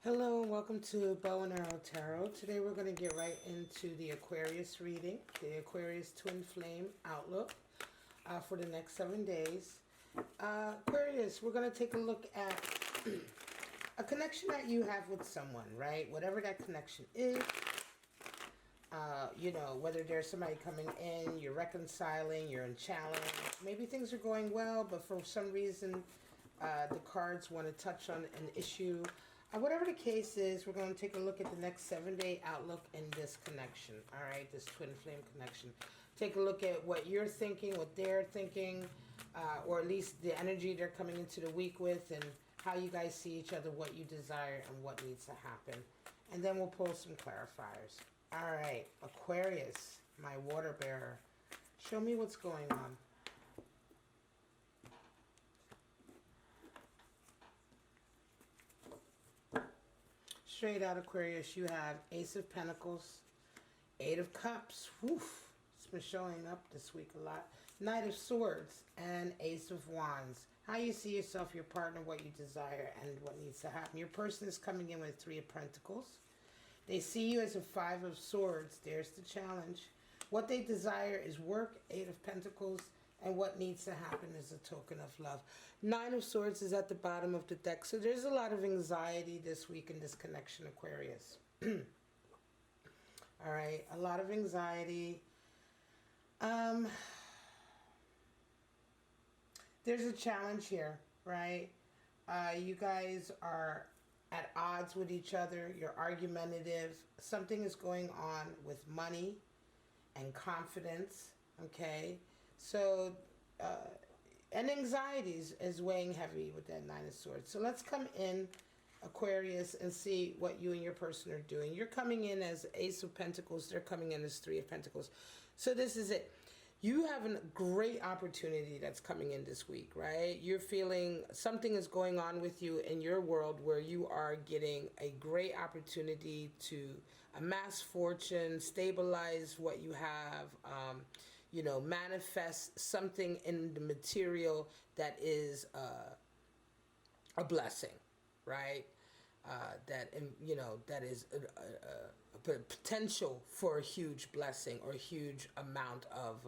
Hello and welcome to Bow and Arrow Tarot. Today we're going to get right into the Aquarius reading, the Aquarius Twin Flame Outlook for the next 7 days. Aquarius, we're going to take a look at a connection that you have with someone, right? Whatever that connection is, you know, whether there's somebody coming in, you're reconciling, you're in challenge. Maybe things are going well, but for some reason the cards want to touch on an issue. Whatever the case is, we're going to take a look at the next 7-day outlook in this connection. All right, this twin flame connection. Take a look at what you're thinking, what they're thinking, or at least the energy they're coming into the week with, and how you guys see each other, what you desire, and what needs to happen. And then we'll pull some clarifiers. All right, Aquarius, my water bearer. Show me what's going on. Straight out Aquarius, you have Ace of Pentacles, Eight of Cups. Woof, it's been showing up this week a lot. Knight of Swords and Ace of Wands. How you see yourself, your partner, what you desire, and what needs to happen. Your person is coming in with Three of Pentacles. They see you as a Five of Swords. There's the challenge. What they desire is work, Eight of Pentacles. And what needs to happen is a token of love. Nine of Swords is at the bottom of the deck. So there's a lot of anxiety this week in this connection, Aquarius. All right, a lot of anxiety. There's a challenge here, right? You guys are at odds with each other. You're argumentative. Something is going on with money and confidence, okay? So, and anxieties is weighing heavy with that Nine of Swords. So let's come in, Aquarius, and see what you and your person are doing. You're coming in as Ace of Pentacles. They're coming in as Three of Pentacles. So this is it. You have a great opportunity that's coming in this week, right? You're feeling something is going on with you in your world where you are getting a great opportunity to amass fortune, stabilize what you have, you know, manifest something in the material that is a blessing, right? That, you know, that is a potential for a huge blessing or a huge amount of,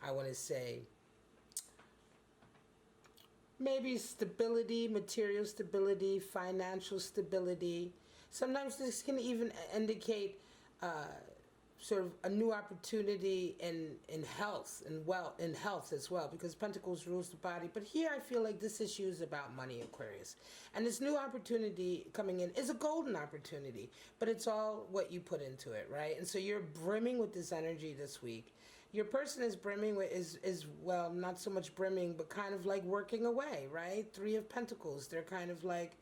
I want to say, maybe stability, material stability, financial stability. Sometimes this can even indicate sort of a new opportunity in health and in health as well, because Pentacles rules the body. But here I feel like this issue is about money, Aquarius. And this new opportunity coming in is a golden opportunity, but it's all what you put into it, right? And so you're brimming with this energy this week. Your person is brimming with, is well, not so much brimming, but kind of like working away, right? Three of Pentacles. They're kind of like,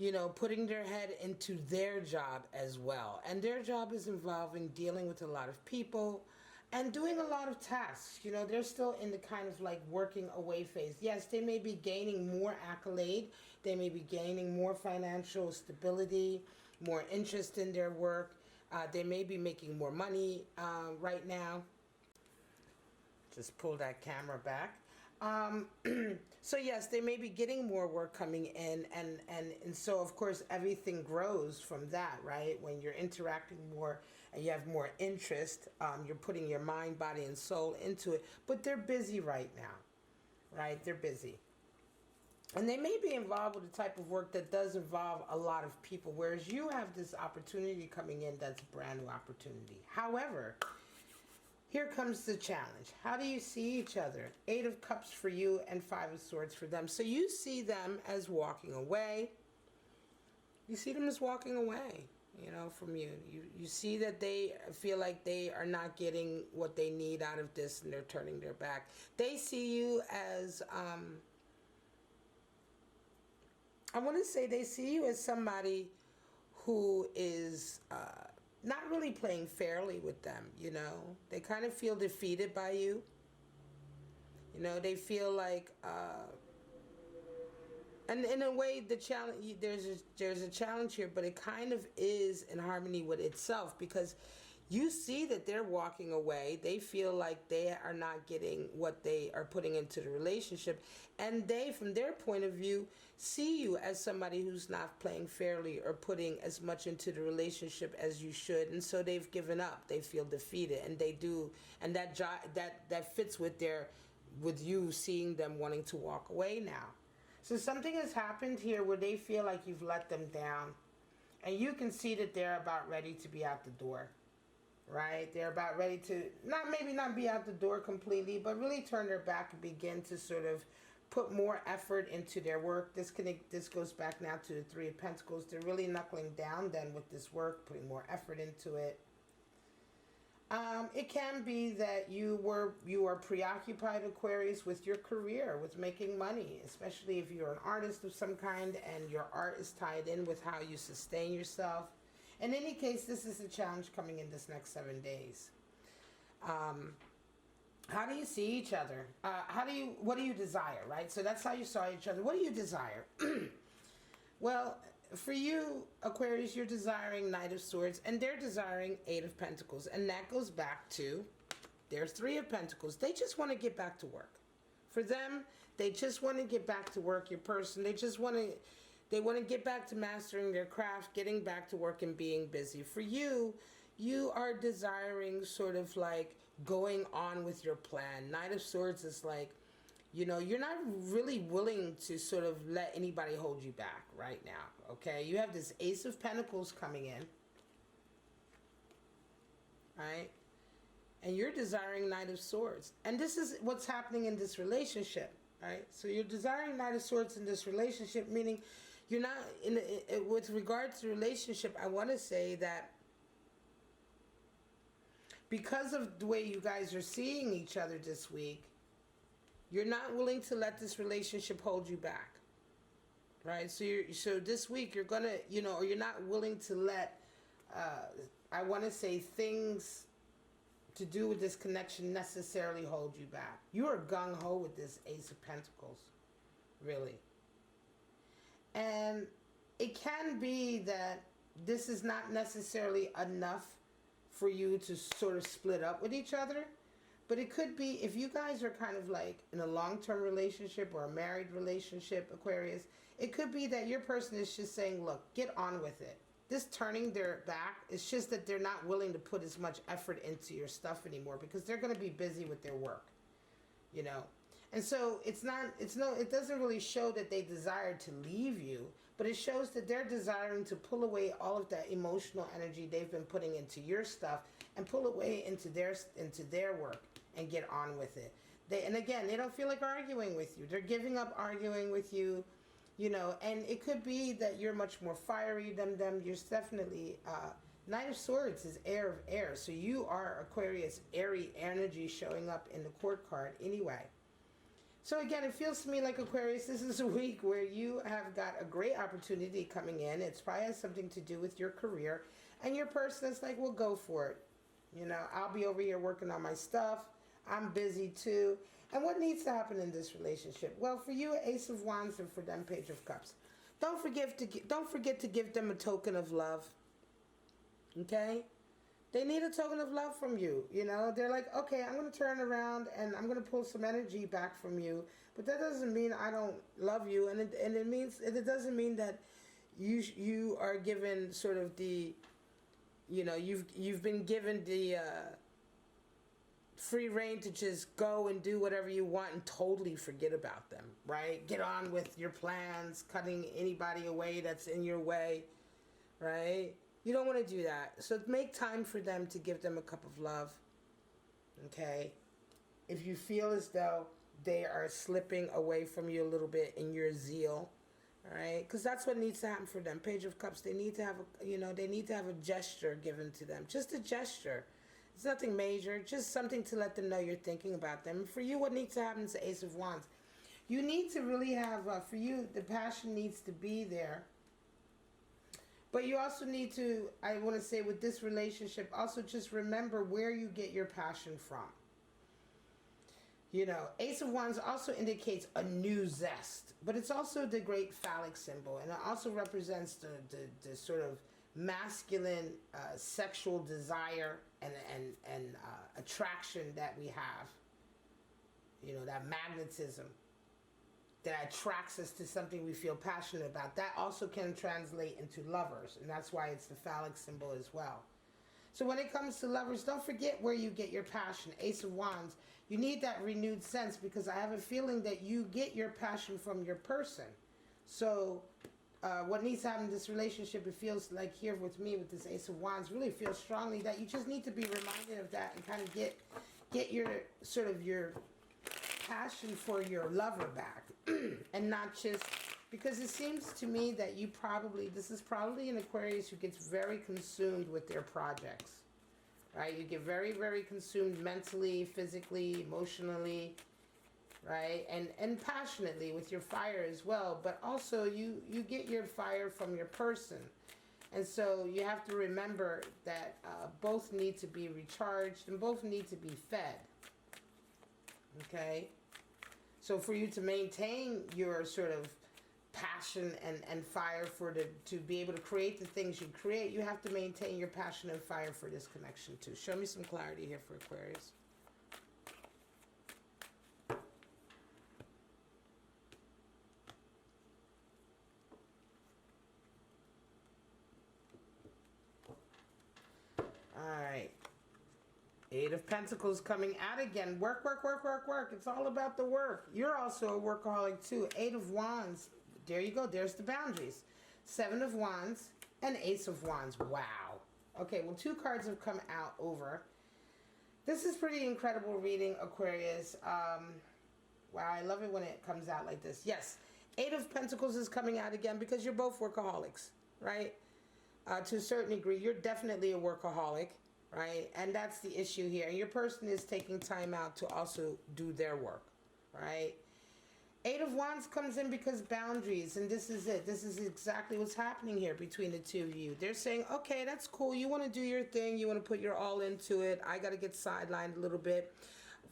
you know, putting their head into their job as well. And their job is involving dealing with a lot of people and doing a lot of tasks. You know, they're still in the kind of like working away phase. Yes, they may be gaining more accolade. They may be gaining more financial stability, more interest in their work. They may be making more money right now. Just pull that camera back. So yes, they may be getting more work coming in, and so of course everything grows from that, right? When you're interacting more and you have more interest, you're putting your mind, body, and soul into it. But they're busy right now, right? They're busy. And they may be involved with a type of work that does involve a lot of people, whereas you have this opportunity coming in that's a brand new opportunity. However, here comes the challenge. How do you see each other? Eight of Cups for you and Five of Swords for them. So you see them as walking away. You see them as walking away, you know, from you. You see that they feel like they are not getting what they need out of this and they're turning their back. They see you as, I want to say they see you as somebody who is, not really playing fairly with them, you know. They kind of feel defeated by you. You know, they feel like, and in a way, the challenge, there's a challenge here, but it kind of is in harmony with itself, because You see that they're walking away. They feel like they are not getting what they are putting into the relationship. And they, from their point of view, see you as somebody who's not playing fairly or putting as much into the relationship as you should. And so they've given up. They feel defeated. And they do. And that fits with you seeing them wanting to walk away now. So something has happened here where they feel like you've let them down. And you can see that they're about ready to be out the door. Right? They're about ready to maybe not be out the door completely, but really turn their back and begin to sort of put more effort into their work. This goes back now to the Three of Pentacles. They're really knuckling down then with this work, putting more effort into it. It can be that you are preoccupied, Aquarius, with your career, with making money, especially if you're an artist of some kind and your art is tied in with how you sustain yourself. In any case, this is a challenge coming in this next 7 days. How do you see each other? What do you desire, right? So that's how you saw each other. What do you desire? Well, for you, Aquarius, you're desiring Knight of Swords, and they're desiring Eight of Pentacles. And that goes back to their Three of Pentacles. They just want to get back to work. For them, they just want to get back to work. Your person, they want to get back to mastering their craft, getting back to work and being busy. For you, you are desiring sort of like going on with your plan. Knight of Swords is like, you're not really willing to sort of let anybody hold you back right now, okay? You have this Ace of Pentacles coming in, right? And you're desiring Knight of Swords. And this is what's happening in this relationship, right? So you're desiring Knight of Swords in this relationship, meaning you're not, with regard to the relationship, I want to say that because of the way you guys are seeing each other this week, you're not willing to let this relationship hold you back, right? So this week you're gonna, or you're not willing to let, I want to say, things to do with this connection necessarily hold you back. You are gung-ho with this Ace of Pentacles, really. And it can be that this is not necessarily enough for you to sort of split up with each other. But it could be, if you guys are kind of like in a long-term relationship or a married relationship, Aquarius, it could be that your person is just saying, look, get on with it. This turning their back, it's just that they're not willing to put as much effort into your stuff anymore because they're going to be busy with their work, And so it doesn't really show that they desire to leave you, but it shows that they're desiring to pull away all of that emotional energy they've been putting into your stuff and pull away into their work and get on with it. And again, they don't feel like arguing with you. They're giving up arguing with you, and it could be that you're much more fiery than them. You're definitely, Knight of Swords is air of air. So you are Aquarius, airy energy showing up in the court card anyway. So again, it feels to me like, Aquarius, this is a week where you have got a great opportunity coming in. It's probably has something to do with your career. And your person is like, well, go for it. I'll be over here working on my stuff. I'm busy too. And what needs to happen in this relationship? Well, for you, Ace of Wands, and for them, Page of Cups. Don't forget to give them a token of love. Okay? They need a token of love from you. They're like, okay, I'm going to turn around and I'm going to pull some energy back from you. But that doesn't mean I don't love you. And it doesn't mean that you are given sort of the, you've been given the free reign to just go and do whatever you want and totally forget about them, right? Get on with your plans, cutting anybody away that's in your way, right? You don't want to do that. So make time for them to give them a cup of love, okay? If you feel as though they are slipping away from you a little bit in your zeal, all right? Because that's what needs to happen for them. Page of Cups, they need to have a gesture given to them. Just a gesture. It's nothing major, just something to let them know you're thinking about them. For you, what needs to happen is the Ace of Wands. You need to really have, for you, the passion needs to be there. But you also need to, I want to say with this relationship, also just remember where you get your passion from. Ace of Wands also indicates a new zest, but it's also the great phallic symbol, and it also represents the sort of masculine sexual desire and attraction that we have, you know, that magnetism that attracts us to something we feel passionate about, that also can translate into lovers, and that's why it's the phallic symbol as well. So when it comes to lovers, don't forget where you get your passion. Ace of Wands, you need that renewed sense, because I have a feeling that you get your passion from your person. So what needs to happen in this relationship, it feels like here with me with this Ace of Wands, really feels strongly that you just need to be reminded of that and kind of get your sort of your passion for your lover back. And not just, because it seems to me that this is probably an Aquarius who gets very consumed with their projects, right? You get very, very consumed mentally, physically, emotionally, right? And passionately with your fire as well, but also you get your fire from your person. And so you have to remember that both need to be recharged and both need to be fed, okay? So for you to maintain your sort of passion and fire to be able to create the things you create, you have to maintain your passion and fire for this connection too. Show me some clarity here for Aquarius. All right. Eight of Pentacles coming out again. Work, work, work, work, work. It's all about the work. You're also a workaholic too. Eight of Wands. There you go. There's the boundaries. Seven of Wands and Ace of Wands. Wow. Okay, well, 2 cards have come out over. This is pretty incredible reading, Aquarius. Wow, I love it when it comes out like this. Yes, Eight of Pentacles is coming out again because you're both workaholics, right? To a certain degree, you're definitely a workaholic. Right? And that's the issue here. And your person is taking time out to also do their work, right? Eight of Wands comes in because boundaries, and this is it. This is exactly what's happening here between the two of you. They're saying, okay, that's cool. You want to do your thing. You want to put your all into it. I got to get sidelined a little bit.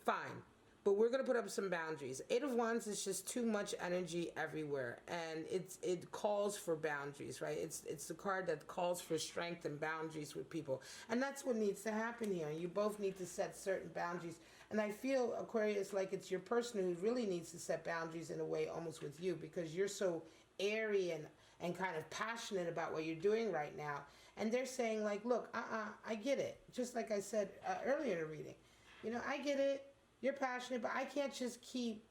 Fine. But we're going to put up some boundaries. Eight of Wands is just too much energy everywhere. And it calls for boundaries, right? It's the card that calls for strength and boundaries with people. And that's what needs to happen here. You both need to set certain boundaries. And I feel, Aquarius, like it's your person who really needs to set boundaries in a way almost with you, because you're so airy and kind of passionate about what you're doing right now. And they're saying like, look, I get it. Just like I said earlier in the reading. You know, I get it. You're passionate, but I can't just keep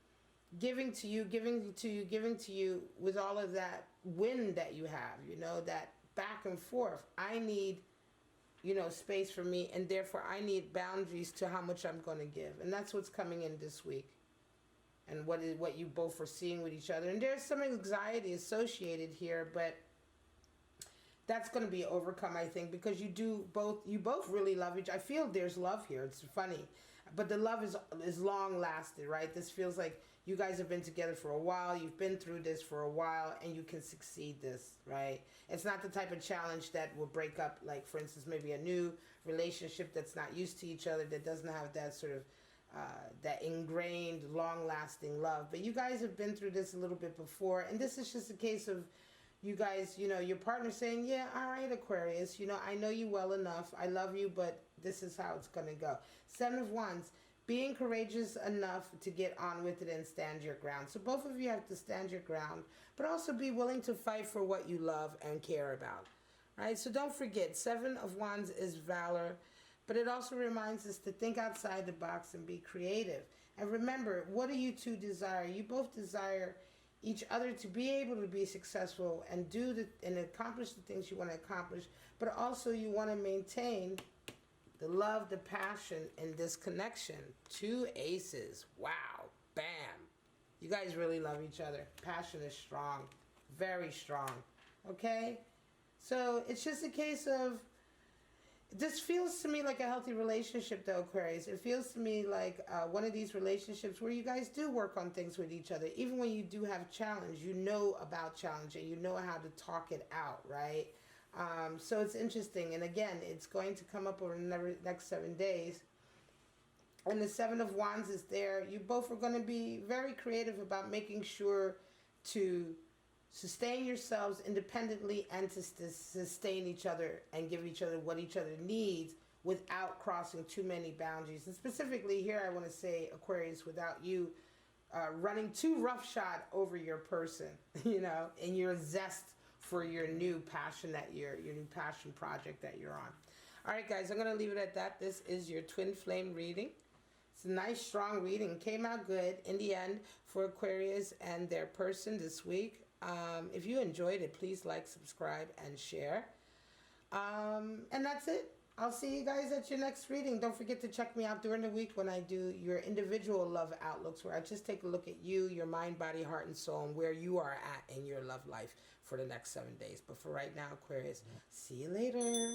giving to you with all of that wind that you have, you know, that back and forth. I need, you know, space for me, and therefore I need boundaries to how much I'm going to give. And that's what's coming in this week. And what you both are seeing with each other. And there's some anxiety associated here, but that's going to be overcome, I think, because you both really love each other. I feel there's love here. It's funny. But the love is long lasting, right? This feels like you guys have been together for a while. You've been through this for a while, and you can succeed this, right? It's not the type of challenge that will break up, like, for instance, maybe a new relationship that's not used to each other, that doesn't have that sort of, that ingrained, long-lasting love. But you guys have been through this a little bit before, and this is just a case of you guys, you know, your partner saying, yeah, all right, Aquarius, you know, I know you well enough. I love you, but this is how it's going to go. Seven of Wands, being courageous enough to get on with it and stand your ground. So both of you have to stand your ground, but also be willing to fight for what you love and care about, right? So don't forget, Seven of Wands is valor, but it also reminds us to think outside the box and be creative. And remember, what do you two desire? You both desire each other to be able to be successful and and accomplish the things you want to accomplish, but also you want to maintain the love, the passion, and this connection. 2 aces. Wow. Bam. You guys really love each other. Passion is strong. Very strong. Okay? So it's just a case of, this feels to me like a healthy relationship though, Aquarius. It feels to me like one of these relationships where you guys do work on things with each other. Even when you do have challenge, you know about challenge and you know how to talk it out, right? So it's interesting. And again, it's going to come up over the next 7 days. And the Seven of Wands is there. You both are going to be very creative about making sure to sustain yourselves independently and to sustain each other and give each other what each other needs without crossing too many boundaries. And specifically here, I want to say, Aquarius, without you running too roughshod over your person, you know, and your zest for your new passion your new passion project that you're on. All right, guys, I'm going to leave it at that. This is your twin flame reading. It's a nice, strong reading. Came out good in the end for Aquarius and their person this week. If you enjoyed it, please like, subscribe, and share. And that's it. I'll see you guys at your next reading. Don't forget to check me out during the week when I do your individual love outlooks, where I just take a look at you, your mind, body, heart, and soul, and where you are at in your love life for the next 7 days. But for right now, Aquarius, see you later.